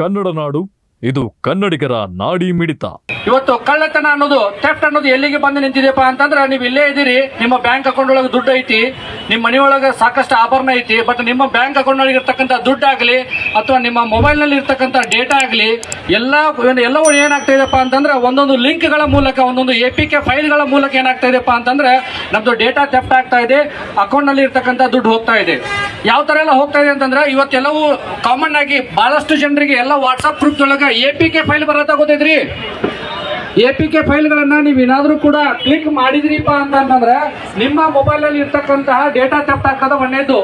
ಕನ್ನಡ ನಾಡು, ಇದು ಕನ್ನಡಿಗರ ನಾಡಿ ಮಿಡಿತ. ಇವತ್ತು ಕಳ್ಳತನ ಅನ್ನೋದು, ಥೆಫ್ಟ್ ಅನ್ನೋದು ಎಲ್ಲಿಗೆ ಬಂದು ನಿಂತಿದೆಯಪ್ಪ ಅಂತಂದ್ರೆ, ನೀವು ಇಲ್ಲೇ ಇದ್ದೀರಿ, ನಿಮ್ಮ ಬ್ಯಾಂಕ್ ಅಕೌಂಟ್ ಒಳಗೆ ದುಡ್ಡು ಐತಿ, ನಿಮ್ಮ ಮನೆಯೊಳಗೆ ಸಾಕಷ್ಟು ಆಭರಣ ಐತಿ, ಬಟ್ ನಿಮ್ಮ ಬ್ಯಾಂಕ್ ಅಕೌಂಟ್ ಒಳಗೆ ಇರ್ತಕ್ಕಂಥ ದುಡ್ಡು ಆಗಲಿ ಅಥವಾ ನಿಮ್ಮ ಮೊಬೈಲ್ ನಲ್ಲಿ ಇರ್ತಕ್ಕಂಥ ಡೇಟಾ ಆಗಲಿ ಎಲ್ಲವೂ ಏನಾಗ್ತಾ ಇದೆಯಪ್ಪ ಅಂತಂದ್ರೆ, ಒಂದೊಂದು ಲಿಂಕ್ಗಳ ಮೂಲಕ, ಒಂದೊಂದು APK ಫೈಲ್ಗಳ ಮೂಲಕ ಏನಾಗ್ತಾ ಇದೆಯಪ್ಪ ಅಂತಂದ್ರೆ, ನಮ್ದು ಡೇಟಾ ಥೆಫ್ಟ್ ಆಗ್ತಾ ಇದೆ, ಅಕೌಂಟ್ ನಲ್ಲಿ ಇರ್ತಕ್ಕಂಥ ದುಡ್ಡು ಹೋಗ್ತಾ ಇದೆ. ಯಾವ ತರ ಎಲ್ಲ ಹೋಗ್ತಾ ಇದೆ ಅಂತಂದ್ರೆ, ಇವತ್ತೆಲ್ಲವೂ ಕಾಮನ್ ಆಗಿ ಬಹಳಷ್ಟು ಜನರಿಗೆ ಎಲ್ಲ ವಾಟ್ಸ್ಆಪ್ ಗ್ರೂಪ್ ಒಳಗೆ APK ಫೈಲ್ ಬರತ್ತ ಗೊತ್ತೈತ್ರಿ. APK ಫೈಲ್ಗಳನ್ನ ನೀವು ಏನಾದ್ರೂ ಕೂಡ ಕ್ಲಿಕ್ ಮಾಡಿದ್ರಿಪ್ಪ ಅಂತಂದ್ರೆ, ನಿಮ್ಮ ಮೊಬೈಲ್ ಅಲ್ಲಿ ಇರ್ತಕ್ಕಂತಹ ಡೇಟಾ ಥೆಫ್ಟ್ ಆಗ್ತದ. ಒಂದೇದು.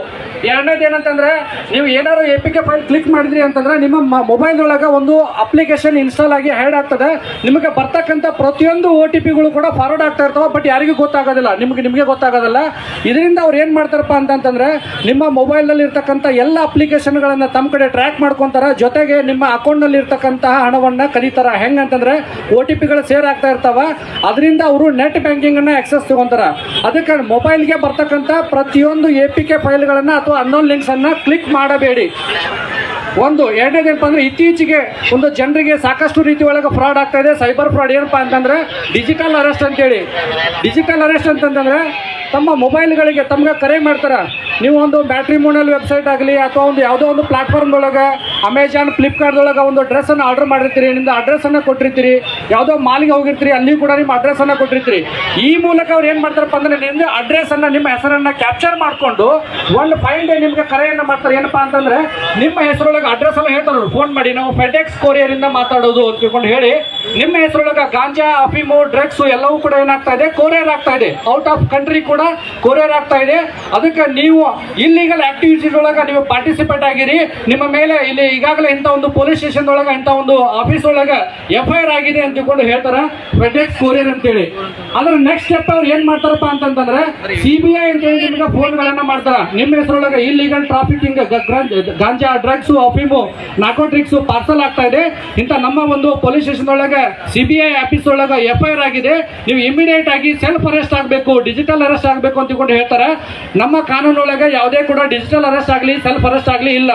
ಎರಡನೇದು ಏನಂತಂದ್ರೆ, ನೀವು ಏನಾದ್ರು APK ಫೈಲ್ ಕ್ಲಿಕ್ ಮಾಡಿದ್ರಿ ಅಂತಂದ್ರೆ, ನಿಮ್ಮ ಮೊಬೈಲ್ ಒಳಗೆ ಒಂದು ಅಪ್ಲಿಕೇಶನ್ ಇನ್ಸ್ಟಾಲ್ ಆಗಿ ಹ್ಯಾಡ್ ಆಗ್ತದೆ. ನಿಮಗೆ ಬರ್ತಕ್ಕಂಥ ಪ್ರತಿಯೊಂದು OTPಗಳು ಕೂಡ ಫಾರ್ವರ್ಡ್ ಆಗ್ತಾ ಇರ್ತಾವ, ಬಟ್ ಯಾರಿಗೂ ಗೊತ್ತಾಗೋದಿಲ್ಲ, ನಿಮಗೆ ಗೊತ್ತಾಗೋದಿಲ್ಲ. ಇದರಿಂದ ಅವ್ರು ಏನ್ ಮಾಡ್ತಾರಪ್ಪ ಅಂತಂದ್ರೆ, ನಿಮ್ಮ ಮೊಬೈಲ್ ನಲ್ಲಿ ಇರ್ತಕ್ಕಂಥ ಎಲ್ಲ ಅಪ್ಲಿಕೇಶನ್ಗಳನ್ನ ತಮ್ಮ ಕಡೆ ಟ್ರ್ಯಾಕ್ ಮಾಡ್ಕೊಂತಾರ, ಜೊತೆಗೆ ನಿಮ್ಮ ಅಕೌಂಟ್ ನಲ್ಲಿ ಇರ್ತಕ್ಕಂತಹ ಹಣವನ್ನ ಕದೀತಾರ. ಹೆಂಗಂತಂದ್ರೆ, OTPಗಳು ಸೇರ್ ಆಗ್ತಾ ಇರ್ತಾವ, ಅದರಿಂದ ಅವರು ನೆಟ್ ಬ್ಯಾಂಕಿಂಗ್ ಅನ್ನ ಆಕ್ಸೆಸ್ ತಗೊಂತಾರ. ಅದಕ್ಕೆ ಮೊಬೈಲ್ಗೆ ಬರ್ತಕ್ಕಂಥ ಪ್ರತಿಯೊಂದು APK ಫೈಲ್ಗಳನ್ನ ಅಥವಾ ಅನ್ನೋನ್ ಲಿಂಕ್ಸ್ ಅನ್ನ ಕ್ಲಿಕ್ ಮಾಡಬೇಡಿ. ಒಂದು. ಎರಡನೇದೇನಪ್ಪ ಅಂದ್ರೆ, ಇತ್ತೀಚೆಗೆ ಒಂದು ಜನರಿಗೆ ಸಾಕಷ್ಟು ರೀತಿ ಒಳಗೆ ಫ್ರಾಡ್ ಆಗ್ತಾ ಇದೆ. ಸೈಬರ್ ಫ್ರಾಡ್ ಏನಪ್ಪಾ ಅಂತಂದ್ರೆ, ಡಿಜಿಟಲ್ ಅರೆಸ್ಟ್ ಅಂತೇಳಿ. ಡಿಜಿಟಲ್ ಅರೆಸ್ಟ್ ಅಂತಂದ್ರೆ, ತಮ್ಮ ಮೊಬೈಲ್ಗಳಿಗೆ ತಮ್ಗೆ ಕರೆ ಮಾಡ್ತಾರ. ನೀವು ಒಂದು ಮ್ಯಾಟ್ರಿಮೋನಿಯಲ್ ವೆಬ್ಸೈಟ್ ಆಗಲಿ ಅಥವಾ ಒಂದು ಯಾವುದೋ ಒಂದು ಪ್ಲಾಟ್ಫಾರ್ಮ್ ಒಳಗೆ, ಅಮೆಜಾನ್, ಫ್ಲಿಪ್ಕಾರ್ಟ್ ಒಳಗೆ ಒಂದು ಡ್ರೆಸ್ ಅನ್ನು ಆರ್ಡರ್ ಮಾಡಿರ್ತೀರಿ, ನಿಮ್ದು ಅಡ್ರೆಸ್ ಅನ್ನ ಕೊಟ್ಟಿರ್ತೀರಿ, ಯಾವುದೋ ಮಾಲ್ಗೆ ಹೋಗಿರ್ತೀರಿ, ಅಲ್ಲಿ ಕೂಡ ನಿಮ್ಮ ಅಡ್ರೆಸ್ ಅನ್ನ ಕೊಟ್ಟಿರ್ತೀರಿ. ಈ ಮೂಲಕ ಅವ್ರು ಏನ್ ಮಾಡ್ತಾರಪ್ಪ ಅಂದ್ರೆ, ನಿಮ್ದು ಅಡ್ರೆಸ್ ಅನ್ನ, ನಿಮ್ಮ ಹೆಸರನ್ನ ಕ್ಯಾಪ್ಚರ್ ಮಾಡ್ಕೊಂಡು ಒಂದು 5 ಡೇ ನಿಮ್ಗೆ ಕರೆಯನ್ನ ಮಾಡ್ತಾರೆ. ಏನಪ್ಪಾ ಅಂತಂದ್ರೆ, ನಿಮ್ಮ ಹೆಸರೊಳಗೆ ಅಡ್ರೆಸ್ ಎಲ್ಲ ಹೇಳ್ತಾರೆ, ಫೋನ್ ಮಾಡಿ ನಾವು ಫೆಡೆಕ್ಸ್ ಕೊರಿಯರ್ ಇಂದ ಮಾತಾಡೋದು ಅಂತ ತಿಳ್ಕೊಂಡು ಹೇಳಿ, ನಿಮ್ಮ ಹೆಸರೊಳಗೆ ಗಾಂಜಾ, ಅಫೀಮು, ಡ್ರಗ್ಸ್ ಎಲ್ಲವೂ ಕೂಡ ಏನಾಗ್ತಾ ಇದೆ, ಕೊರಿಯರ್ ಆಗ್ತಾ ಇದೆ. ಔಟ್ ಆಫ್ ಕಂಟ್ರಿ ಕೂಡ ಕೊರಿಯರ್ ಆಗ್ತಾ ಇದೆ. ಅದಕ್ಕೆ ನೀವು ಇಲ್ಲಿಗಲ್ ಆಕ್ಟಿವಿಟೀಸ್ ಒಳಗೆ ನೀವು ಪಾರ್ಟಿಸಿಪೇಟ್ ಆಗಿರಿ. ನಿಮ್ಮ ಮೇಲೆ ಇಲ್ಲಿ ಈಗಾಗಲೇ ಇಂಥ ಒಂದು ಪೊಲೀಸ್ ಸ್ಟೇಷನ್ ಒಳಗೆ, ಇಂಥ ಒಂದು ಆಫೀಸ್ ಒಳಗೆ FIR ಆಗಿದೆ ಅಂತ ತಿಳ್ಕೊಂಡು ಹೇಳ್ತಾರೆ, ಫೆಡೆಕ್ಸ್ ಕೊರಿಯರ್ ಅಂತೇಳಿ. ಅದ್ರ ನೆಕ್ಸ್ಟ್ ಸ್ಟೆಪ್ ಅವ್ರು ಏನ್ ಮಾಡ್ತಾರಪ್ಪ ಅಂತಂದ್ರೆ, CBI ಅಂತೇಳಿ ನಿಮಗೆ ಫೋನ್ಗಳನ್ನ ಮಾಡ್ತಾರ. ನಿಮ್ಮ ಹೆಸರೊಳಗೆ ಇಲ್ಲಿಗಲ್ ಟ್ರಾಫಿಕಿಂಗ್, ಗಾಂಜಾ, ಡ್ರಗ್ಸ್, ಅಫೀಮು, ನಾರ್ಕೋಟಿಕ್ಸ್ ಪಾರ್ಸಲ್ ಆಗ್ತಾ ಇದೆ, ಇಂಥ ನಮ್ಮ ಒಂದು ಪೊಲೀಸ್ ಸ್ಟೇಷನ್ ಒಳಗೆ CBI ಆಫೀಸ್ ಒಳಗೆ FIR ಆಗಿದೆ, ನೀವು ಇಮಿಡಿಯೇಟ್ ಆಗಿ ಸೆಲ್ಫ್ ಅರೆಸ್ಟ್ ಆಗಬೇಕು, ಡಿಜಿಟಲ್ ಅರೆಸ್ಟ್ ಆಗಬೇಕು ಅಂತ ತಿಳ್ಕೊಂಡು ಹೇಳ್ತಾರೆ. ನಮ್ಮ ಕಾನೂನೊಳಗೆ ಯಾವುದೇ ಕೂಡ ಡಿಜಿಟಲ್ ಅರೆಸ್ಟ್ ಆಗಲಿ, ಸೆಲ್ಫ್ ಅರೆಸ್ಟ್ ಆಗಲಿ ಇಲ್ಲ.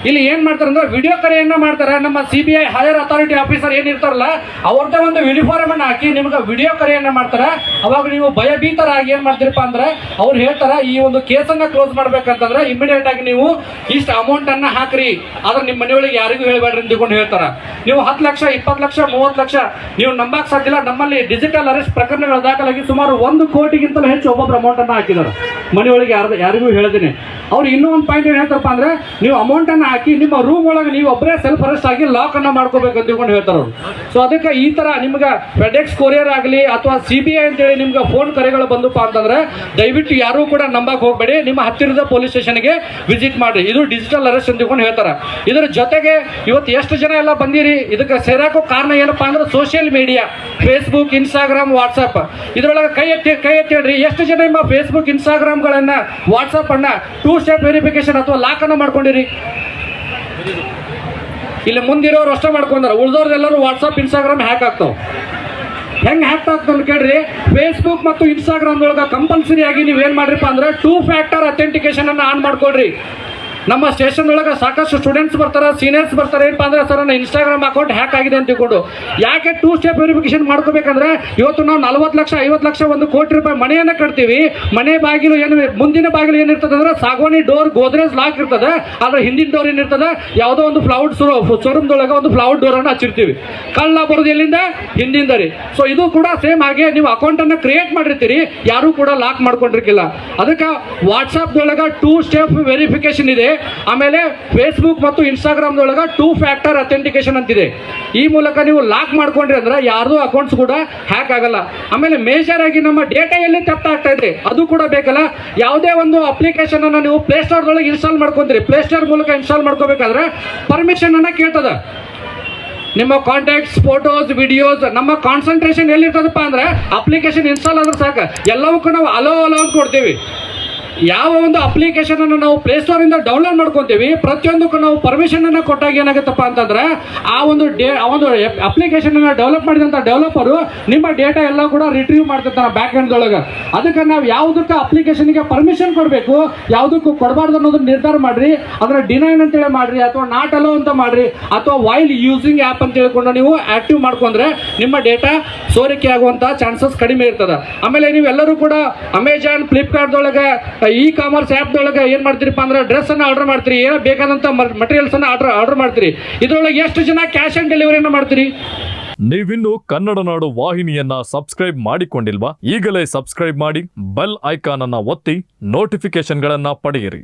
ಇಲ್ಲಿ ಏನ್ ಮಾಡ್ತಾರೆ ಅಂದ್ರೆ, ವಿಡಿಯೋ ಕರೆಯನ್ನ ಮಾಡ್ತಾರೆ. ನಮ್ಮ CBI ಹೈಯರ್ ಅಥಾರಿಟಿ ಆಫೀಸರ್ ಏನಿರ್ತಾರಲ್ಲ, ಅವ್ರದ್ದೇ ಒಂದು ಯೂನಿಫಾರ್ಮ್ ಅನ್ನ ಹಾಕಿ ನಿಮ್ಗೆ ವಿಡಿಯೋ ಕರೆಯನ್ನ ಮಾಡ್ತಾರೆ. ಅವಾಗ ನೀವು ಭಯಭೀತರಾಗಿ ಏನ್ ಮಾಡ್ತೀರಪ್ಪ ಅಂದ್ರೆ, ಅವ್ರು ಹೇಳ್ತಾರ, ಈ ಒಂದು ಕೇಸನ್ನ ಕ್ಲೋಸ್ ಮಾಡ್ಬೇಕಂತಂದ್ರೆ ಇಮಿಡಿಯೇಟ್ ಆಗಿ ನೀವು ಇಷ್ಟು ಅಮೌಂಟ್ ಅನ್ನ ಹಾಕ್ರಿ, ಆದ್ರೆ ನಿಮ್ಮ ಮನೆಯೊಳಗೆ ಯಾರಿಗೂ ಹೇಳ್ಬೇಡ್ರಿ ಅಂತ ತಿಳ್ಕೊಂಡು ಹೇಳ್ತಾರ. ನೀವು 10 ಲಕ್ಷ, 20 ಲಕ್ಷ, 30 ಲಕ್ಷ ನೀವು ನಂಬಕ್ ಸಾಧ್ಯ ಇಲ್ಲ. ನಮ್ಮಲ್ಲಿ ಡಿಜಿಟಲ್ ಅರೆಸ್ಟ್ ಪ್ರಕರಣಗಳು ದಾಖಲಾಗಿ ಸುಮಾರು 1 ಕೋಟಿಗಿಂತಲೂ ಹೆಚ್ಚು ಒಬ್ಬೊಬ್ರು ಅಮೌಂಟ್ ಅನ್ನ ಹಾಕಿದ್ದಾರೆ ಮನೆಯೊಳಗೆ. ಯಾರಿಗೂ ಹೇಳಿದ್ದೀನಿ. ಅವ್ರು ಇನ್ನೂ ಒಂದು ಪಾಯಿಂಟ್ ಏನ್ ಹೇಳ್ತಾರಪ್ಪ ಅಂದ್ರೆ, ನೀವು ಅಮೌಂಟ್ ಅನ್ನ ಹಾಕಿ ನಿಮ್ಮ ರೂಮ್ ಒಳಗೆ ನೀವು ಒಬ್ಬರೇ ಸೆಲ್ಫ್ ಅರೆಸ್ಟ್ ಆಗಿ ಲಾಕ್ ಅನ್ನ ಮಾಡ್ಕೋಬೇಕು ಅಂತ ತಿಳ್ಕೊಂಡು ಹೇಳ್ತಾರೆ ಅವರು. ಸೊ ಅದಕ್ಕೆ ಈ ತರ ನಿಮ್ಗೆ ಫೆಡೆಕ್ಸ್ ಕೊರಿಯರ್ ಆಗಲಿ ಅಥವಾ CBI ಅಂತೇಳಿ ನಿಮ್ಗೆ ಫೋನ್ ಕರೆಗಳು ಬಂದಪ್ಪ ಅಂತಂದ್ರೆ, ದಯವಿಟ್ಟು ಯಾರು ಕೂಡ ನಂಬಕ್ ಹೋಗ್ಬೇಡಿ. ನಿಮ್ಮ ಹತ್ತಿರದ ಪೊಲೀಸ್ ಸ್ಟೇಷನ್ಗೆ ವಿಸಿಟ್ ಮಾಡಿ. ಇದು ಡಿಜಿಟಲ್ ಅರೆಸ್ಟ್ ಅಂತ ತಿಳ್ಕೊಂಡು ಹೇಳ್ತಾರೆ. ಇದರ ಜೊತೆಗೆ ಇವತ್ತು ಎಷ್ಟು ಜನ ಎಲ್ಲ ಬಂದಿರಿ, ಇದಕ್ಕೆ ಸೇರಾಕೋ ಕಾರಣ ಏನಪ್ಪಾ ಅಂದ್ರೆ, social media, Facebook, Instagram, WhatsApp. ಇದರೊಳಗೆ ಕೈ ಎತ್ತಿಡ್ರಿ. ಎಷ್ಟು ಜನ ನಿಮ್ಮ ಫೇಸ್ಬುಕ್, ಇನ್ಸ್ಟಾಗ್ರಾಮ್ಗಳನ್ನ, ವಾಟ್ಸ್ಆಪ್ ಅನ್ನ 2 ಸ್ಟೆಪ್ ವೆರಿಫಿಕೇಶನ್ ಅಥವಾ ಲಾಕ್ ಅನ್ನ ಮಾಡ್ಕೊಂಡಿರಿ? ಇಲ್ಲಿ ಮುಂದಿರೋರು ಅಷ್ಟೇ ಮಾಡ್ಕೊಂಡಾರ, ಉಳಿದವ್ರದೆಲ್ಲರೂ ವಾಟ್ಸಪ್, ಇನ್ಸ್ಟಾಗ್ರಾಮ್ ಹ್ಯಾಕ್ ಆಗ್ತಾವ. ಹೆಂಗ್ ಹ್ಯಾಕ್ ಆಗ್ತಾವ ಕೇಳ್ರಿ. ಫೇಸ್ಬುಕ್ ಮತ್ತು ಇನ್ಸ್ಟಾಗ್ರಾಮ್ ಒಳಗ ಕಂಪಲ್ಸರಿ ಆಗಿ ನೀವು ಏನ್ ಮಾಡ್ರಿಪ್ಪ ಅಂದ್ರೆ, 2 ಫ್ಯಾಕ್ಟರ್ ಅಥೆಂಟಿಕೇಶನ್ ಅನ್ನ ಆನ್ ಮಾಡ್ಕೊಳ್ರಿ. ನಮ್ಮ ಸ್ಟೇಷನ್ ಒಳಗೆ ಸಾಕಷ್ಟು ಸ್ಟೂಡೆಂಟ್ಸ್ ಬರ್ತಾರೆ, ಸೀನಿಯರ್ಸ್ ಬರ್ತಾರೆ. ಏನಪ್ಪ ಅಂದ್ರೆ, ಸರ್ ನನ್ನ ಇನ್ಸ್ಟಾಗ್ರಾಮ್ ಅಕೌಂಟ್ ಹ್ಯಾಕ್ ಆಗಿದೆ ಅಂತ ತಿಳ್ಕೊಂಡು. ಯಾಕೆ 2 ಸ್ಟೆಪ್ ವೆರಿಫಿಕೇಶನ್ ಮಾಡ್ಕೋಬೇಕಂದ್ರೆ, ಇವತ್ತು ನಾವು 40 ಲಕ್ಷ, 50 ಲಕ್ಷ, 1 ಕೋಟಿ ರೂಪಾಯಿ ಮನೆಯನ್ನ ಕಟ್ತೀವಿ. ಮನೆ ಬಾಗಿಲು ಏನು, ಮುಂದಿನ ಬಾಗಿಲು ಏನಿರ್ತದೆ ಅಂದ್ರೆ ಸಾಗೋನಿ ಡೋರ್, ಗೋದ್ರೇಜ್ ಲಾಕ್ ಇರ್ತದೆ. ಆದ್ರೆ ಹಿಂದಿನ ಡೋರ್ ಏನಿರ್ತದೆ, ಯಾವುದೋ ಒಂದು ಫ್ಲೌಡ್ ಶೋರೂಮ್ದೊಳಗೆ ಒಂದು ಫ್ಲೌಡ್ ಡೋರ್ ಅನ್ನ ಹಚ್ಚಿರ್ತೀವಿ. ಕಳ್ಳ ಬರೋದು ಎಲ್ಲಿಂದ? ಹಿಂದಿಂದ ರೀ. ಸೊ ಇದು ಕೂಡ ಸೇಮ್ ಹಾಗೆ ನೀವು ಅಕೌಂಟ್ ಅನ್ನ ಕ್ರಿಯೇಟ್ ಮಾಡಿರ್ತೀರಿ, ಯಾರು ಕೂಡ ಲಾಕ್ ಮಾಡ್ಕೊಂಡಿರ್ಕಿಲ್ಲ. ಅದಕ್ಕೆ ವಾಟ್ಸ್ಆಪ್ ದೊಳಗ 2 ಸ್ಟೆಪ್ ವೆರಿಫಿಕೇಶನ್ ಇದೆ. ಆಮೇಲೆ ಫೇಸ್ಬುಕ್ ಮತ್ತು ಇನ್ಸ್ಟಾಗ್ರಾಮ್ ದೊಳಗ 2 ಫ್ಯಾಕ್ಟರ್ ಅಥೆಂಟಿಕೇಶನ್ ಅಂತಿದೆ. ಈ ಮೂಲಕ ನೀವು ಲಾಕ್ ಮಾಡ್ಕೊಂಡ್ರಿ ಅಂದ್ರೆ ಯಾರ್ದು ಅಕೌಂಟ್ಸ್ ಕೂಡ ಹ್ಯಾಕ್ ಆಗಲ್ಲ. ಆಮೇಲೆ ಮೇಜರ್ ಆಗಿ ನಮ್ಮ ಡೇಟಾ ಎಲ್ಲಿ ತಪ್ಪ ಆಗ್ತಾ ಇದೆ ಅದು ಕೂಡ ಬೇಕಲ್ಲ. ಯಾವುದೇ ಒಂದು ಅಪ್ಲಿಕೇಶನ್ ಅನ್ನ ನೀವು ಪ್ಲೇ ಸ್ಟೋರ್ ದೊಳಗೆ ಇನ್ಸ್ಟಾಲ್ ಮಾಡ್ಕೊಂತೀರಿ, ಪ್ಲೇ ಸ್ಟೋರ್ ಮೂಲಕ ಇನ್ಸ್ಟಾಲ್ ಮಾಡ್ಕೋಬೇಕಾದ್ರೆ ಪರ್ಮಿಷನ್ ಅನ್ನ ಕೇಳ್ತದ. ನಿಮ್ಮ ಕಾಂಟ್ಯಾಕ್ಟ್ಸ್, ಫೋಟೋಸ್, ವಿಡಿಯೋಸ್, ನಮ್ಮ ಕಾನ್ಸಂಟ್ರೇಷನ್ ಎಲ್ಲಿರ್ತದಪ್ಪ ಅಂದ್ರೆ, ಅಪ್ಲಿಕೇಶನ್ ಇನ್ಸ್ಟಾಲ್ ಆದ್ರೆ ಸಾಕು, ಎಲ್ಲವಕ್ಕೂ ನಾವು ಅಲೋ ಅಂತ ಕೊಡ್ತೀವಿ. ಯಾವ ಒಂದು ಅಪ್ಲಿಕೇಶನ್ ಅನ್ನು ನಾವು ಪ್ಲೇಸ್ಟೋರ್ ಇಂದ ಡೌನ್ಲೋಡ್ ಮಾಡ್ಕೊಂತೀವಿ, ಪ್ರತಿಯೊಂದಕ್ಕೂ ನಾವು ಪರ್ಮಿಷನ್ ಅನ್ನ ಕೊಟ್ಟಾಗ ಏನಾಗುತ್ತಪ್ಪ ಅಂತಂದ್ರೆ ಆ ಒಂದು ಅಪ್ಲಿಕೇಶನ್ ಅನ್ನ ಡೆವಲಪ್ ಮಾಡಿದಂತ ಡೆವಲಪರು ನಿಮ್ಮ ಡೇಟಾ ಎಲ್ಲ ಕೂಡ ರಿಟ್ರೀವ್ ಮಾಡ್ತಿರ್ತಾನೆ ಬ್ಯಾಕ್ ಎಂಡ್ ಒಳಗೆ. ಅದಕ್ಕೆ ನಾವು ಯಾವುದಕ್ಕೆ ಅಪ್ಲಿಕೇಶನ್ಗೆ ಪರ್ಮಿಷನ್ ಕೊಡಬೇಕು, ಯಾವುದಕ್ಕೂ ಕೊಡಬಾರ್ದು ಅನ್ನೋದನ್ನ ನಿರ್ಧಾರ ಮಾಡ್ರಿ. ಅದರ ಡಿನೈನ್ ಅಂತೇಳಿ ಮಾಡ್ರಿ, ಅಥವಾ ನಾಟ್ ಅಲೋ ಅಂತ ಮಾಡ್ರಿ, ಅಥವಾ ವೈಲ್ ಯೂಸಿಂಗ್ ಆ್ಯಪ್ ಅಂತ ಹೇಳ್ಕೊಂಡು ನೀವು ಆಕ್ಟಿವ್ ಮಾಡ್ಕೊಂಡ್ರೆ ನಿಮ್ಮ ಡೇಟಾ ಸೋರಿಕೆ ಆಗುವಂತ ಚಾನ್ಸಸ್ ಕಡಿಮೆ ಇರ್ತದೆ. ಆಮೇಲೆ ನೀವೆಲ್ಲರೂ ಕೂಡ ಅಮೆಜಾನ್, ಫ್ಲಿಪ್ಕಾರ್ಟ್ ದೊಳಗೆ, ಇ ಕಾಮರ್ಸ್ ಆ್ಯಪ್ ದೊಳಗೆ ಏನ್ ಮಾಡ್ತೀರಿಪ್ಪ ಅಂದ್ರೆ ಡ್ರೆಸ್ ಅನ್ನ ಆರ್ಡರ್ ಮಾಡ್ತೀರಿ, ಏನೋ ಬೇಕಾದಂತ ಮಟೀರಿಯಲ್ಸ್ ಅನ್ನ ಆರ್ಡರ್ ಮಾಡ್ತೀರಿ. ಇದ್ರೊಳಗೆ ಎಷ್ಟು ಜನ ಕ್ಯಾಶ್ ಆನ್ ಡೆಲಿವರಿನ ಮಾಡ್ತೀರಿ? ನೀವಿನ್ನು ಕನ್ನಡ ನಾಡು ವಾಹಿನಿಯನ್ನ ಸಬ್ಸ್ಕ್ರೈಬ್ ಮಾಡಿಕೊಂಡಿಲ್ವಾ? ಈಗಲೇ ಸಬ್ಸ್ಕ್ರೈಬ್ ಮಾಡಿ, ಬೆಲ್ ಐಕಾನ್ ಅನ್ನ ಒತ್ತಿ ನೋಟಿಫಿಕೇಶನ್ಗಳನ್ನ ಪಡೆಯಿರಿ.